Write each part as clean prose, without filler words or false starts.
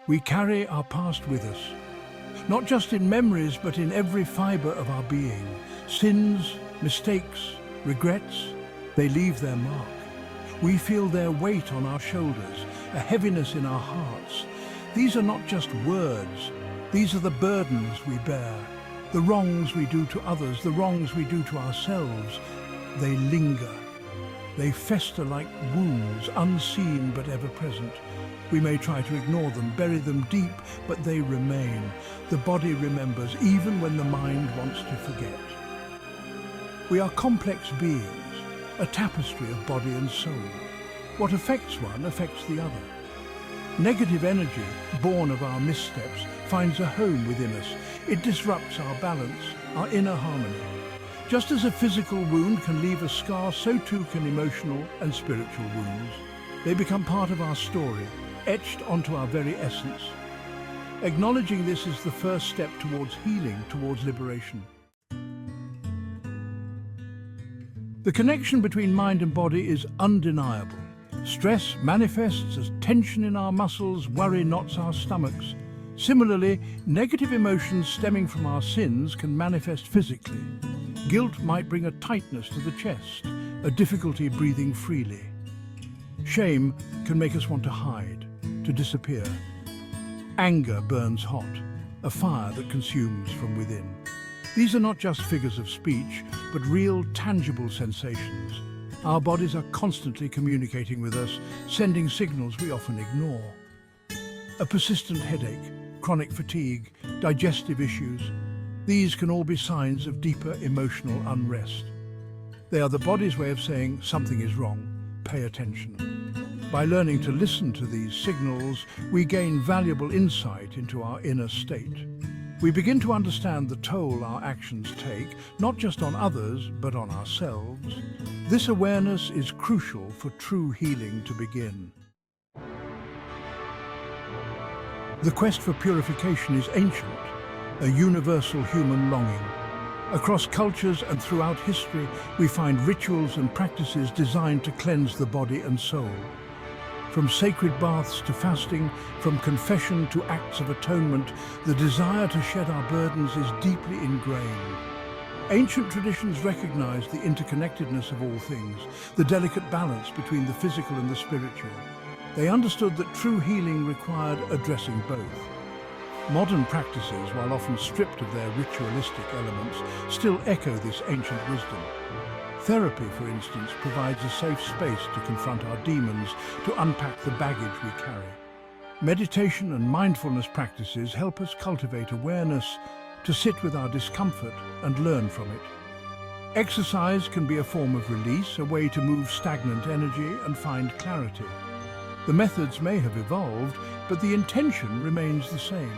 We carry our past with us, not just in memories, but in every fibre of our being. Sins, mistakes, regrets, they leave their mark. We feel their weight on our shoulders, a heaviness in our hearts. These are not just words, these are the burdens we bear, the wrongs we do to others, the wrongs we do to ourselves. They linger. They fester like wounds, unseen but ever present. We may try to ignore them, bury them deep, but they remain. The body remembers, even when the mind wants to forget. We are complex beings, a tapestry of body and soul. What affects one affects the other. Negative energy, born of our missteps, finds a home within us. It disrupts our balance, our inner harmony. Just as a physical wound can leave a scar, so too can emotional and spiritual wounds. They become part of our story, etched onto our very essence. Acknowledging this is the first step towards healing, towards liberation. The connection between mind and body is undeniable. Stress manifests as tension in our muscles, worry knots our stomachs. Similarly, negative emotions stemming from our sins can manifest physically. Guilt might bring a tightness to the chest, a difficulty breathing freely. Shame can make us want to hide, to disappear. Anger burns hot, a fire that consumes from within. These are not just figures of speech, but real, tangible sensations. Our bodies are constantly communicating with us, sending signals we often ignore. A persistent headache, chronic fatigue, digestive issues, these can all be signs of deeper emotional unrest. They are the body's way of saying something is wrong, pay attention. By learning to listen to these signals, we gain valuable insight into our inner state. We begin to understand the toll our actions take, not just on others, but on ourselves. This awareness is crucial for true healing to begin. The quest for purification is ancient, a universal human longing. Across cultures and throughout history, we find rituals and practices designed to cleanse the body and soul. From sacred baths to fasting, from confession to acts of atonement, the desire to shed our burdens is deeply ingrained. Ancient traditions recognized the interconnectedness of all things, the delicate balance between the physical and the spiritual. They understood that true healing required addressing both. Modern practices, while often stripped of their ritualistic elements, still echo this ancient wisdom. Therapy, for instance, provides a safe space to confront our demons, to unpack the baggage we carry. Meditation and mindfulness practices help us cultivate awareness, to sit with our discomfort and learn from it. Exercise can be a form of release, a way to move stagnant energy and find clarity. The methods may have evolved, but the intention remains the same: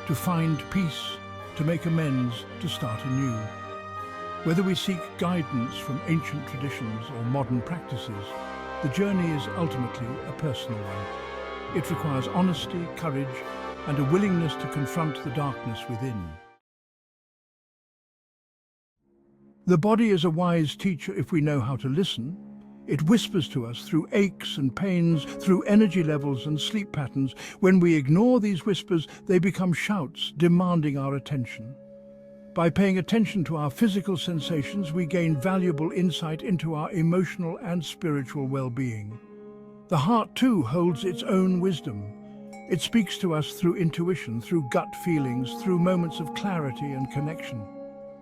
to find peace, to make amends, to start anew. Whether we seek guidance from ancient traditions or modern practices, the journey is ultimately a personal one. It requires honesty, courage, and a willingness to confront the darkness within. The body is a wise teacher if we know how to listen. It whispers to us through aches and pains, through energy levels and sleep patterns. When we ignore these whispers, they become shouts demanding our attention. By paying attention to our physical sensations, we gain valuable insight into our emotional and spiritual well-being. The heart, too, holds its own wisdom. It speaks to us through intuition, through gut feelings, through moments of clarity and connection.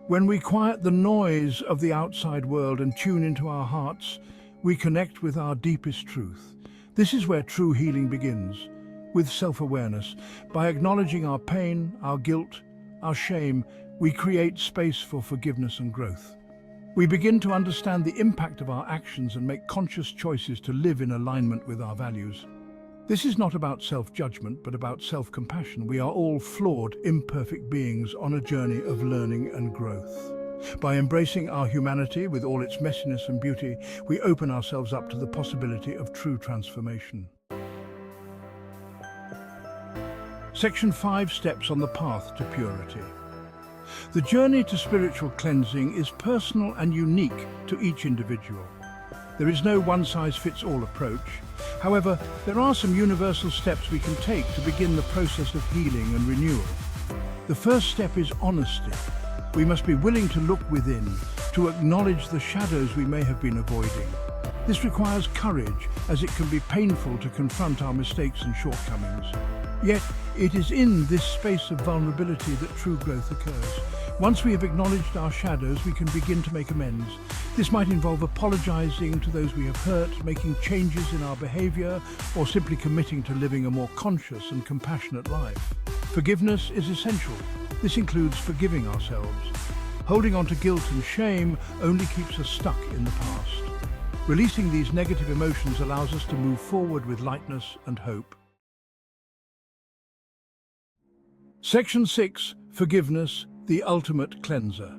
When we quiet the noise of the outside world and tune into our hearts, we connect with our deepest truth. This is where true healing begins, with self-awareness. By acknowledging our pain, our guilt, our shame, we create space for forgiveness and growth. We begin to understand the impact of our actions and make conscious choices to live in alignment with our values. This is not about self-judgment, but about self-compassion. We are all flawed, imperfect beings on a journey of learning and growth. By embracing our humanity with all its messiness and beauty, we open ourselves up to the possibility of true transformation. Section 5: Steps on the Path to Purity. The journey to spiritual cleansing is personal and unique to each individual. There is no one-size-fits-all approach. However, there are some universal steps we can take to begin the process of healing and renewal. The first step is honesty. We must be willing to look within, to acknowledge the shadows we may have been avoiding. This requires courage, as it can be painful to confront our mistakes and shortcomings. Yet, it is in this space of vulnerability that true growth occurs. Once we have acknowledged our shadows, we can begin to make amends. This might involve apologizing to those we have hurt, making changes in our behavior, or simply committing to living a more conscious and compassionate life. Forgiveness is essential. This includes forgiving ourselves. Holding on to guilt and shame only keeps us stuck in the past. Releasing these negative emotions allows us to move forward with lightness and hope. Section 6. Forgiveness, the ultimate cleanser.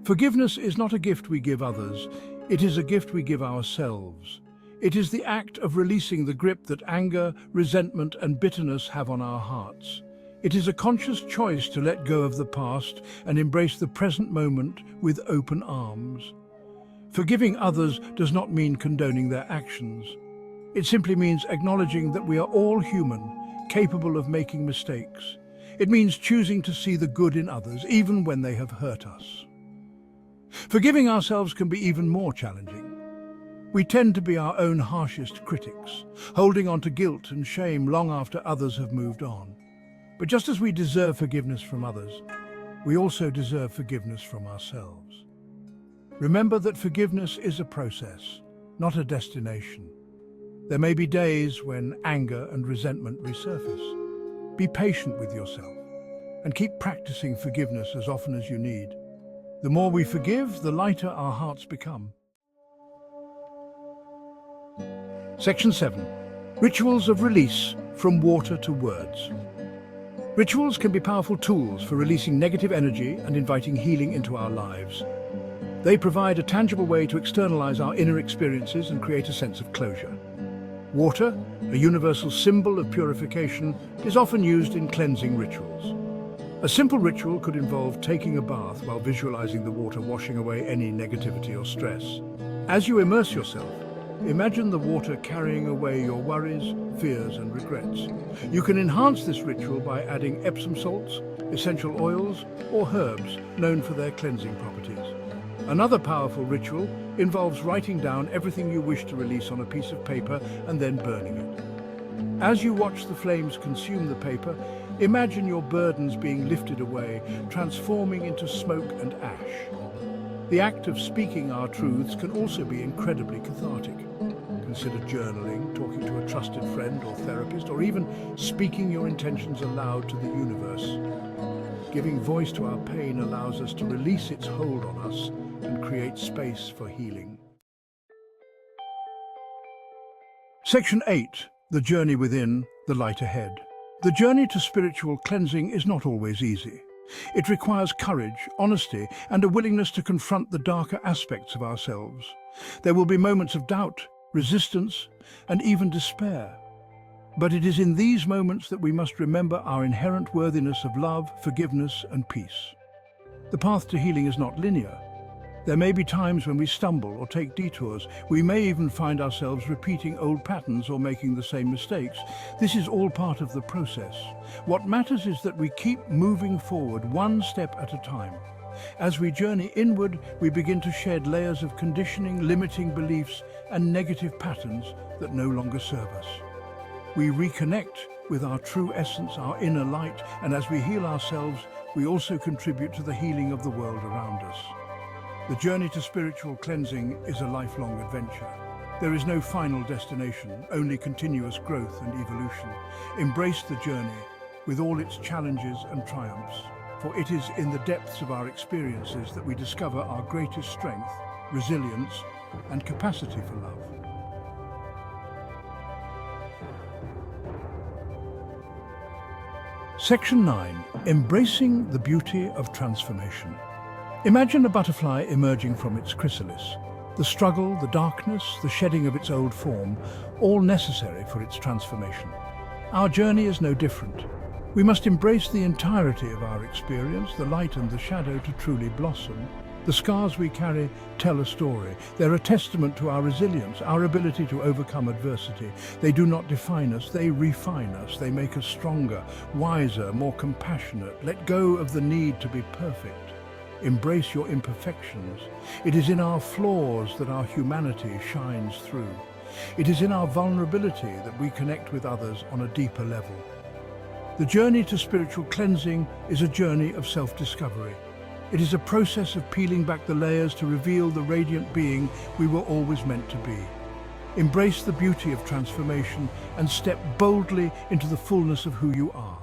Forgiveness is not a gift we give others, it is a gift we give ourselves. It is the act of releasing the grip that anger, resentment, and bitterness have on our hearts. It is a conscious choice to let go of the past and embrace the present moment with open arms. Forgiving others does not mean condoning their actions. It simply means acknowledging that we are all human, capable of making mistakes. It means choosing to see the good in others, even when they have hurt us. Forgiving ourselves can be even more challenging. We tend to be our own harshest critics, holding on to guilt and shame long after others have moved on. But just as we deserve forgiveness from others, we also deserve forgiveness from ourselves. Remember that forgiveness is a process, not a destination. There may be days when anger and resentment resurface. Be patient with yourself and keep practicing forgiveness as often as you need. The more we forgive, the lighter our hearts become. Section 7. Rituals of release, from water to words. Rituals can be powerful tools for releasing negative energy and inviting healing into our lives. They provide a tangible way to externalize our inner experiences and create a sense of closure. Water, a universal symbol of purification, is often used in cleansing rituals. A simple ritual could involve taking a bath while visualizing the water washing away any negativity or stress. As you immerse yourself, imagine the water carrying away your worries, fears, and regrets. You can enhance this ritual by adding Epsom salts, essential oils, or herbs known for their cleansing properties. Another powerful ritual involves writing down everything you wish to release on a piece of paper and then burning it. As you watch the flames consume the paper, imagine your burdens being lifted away, transforming into smoke and ash. The act of speaking our truths can also be incredibly cathartic. Consider journaling, talking to a trusted friend or therapist, or even speaking your intentions aloud to the universe. Giving voice to our pain allows us to release its hold on us and create space for healing. Section 8. The journey within, the light ahead. The journey to spiritual cleansing is not always easy. It requires courage, honesty, and a willingness to confront the darker aspects of ourselves. There will be moments of doubt, resistance, and even despair. But it is in these moments that we must remember our inherent worthiness of love, forgiveness, and peace. The path to healing is not linear. There may be times when we stumble or take detours. We may even find ourselves repeating old patterns or making the same mistakes. This is all part of the process. What matters is that we keep moving forward one step at a time. As we journey inward, we begin to shed layers of conditioning, limiting beliefs, and negative patterns that no longer serve us. We reconnect with our true essence, our inner light, and as we heal ourselves, we also contribute to the healing of the world around us. The journey to spiritual cleansing is a lifelong adventure. There is no final destination, only continuous growth and evolution. Embrace the journey with all its challenges and triumphs, for it is in the depths of our experiences that we discover our greatest strength, resilience, and capacity for love. Section 9. Embracing the beauty of transformation. Imagine a butterfly emerging from its chrysalis. The struggle, the darkness, the shedding of its old form, all necessary for its transformation. Our journey is no different. We must embrace the entirety of our experience, the light and the shadow, to truly blossom. The scars we carry tell a story. They're a testament to our resilience, our ability to overcome adversity. They do not define us, they refine us. They make us stronger, wiser, more compassionate. Let go of the need to be perfect. Embrace your imperfections. It is in our flaws that our humanity shines through. It is in our vulnerability that we connect with others on a deeper level. The journey to spiritual cleansing is a journey of self-discovery. It is a process of peeling back the layers to reveal the radiant being we were always meant to be. Embrace the beauty of transformation and step boldly into the fullness of who you are.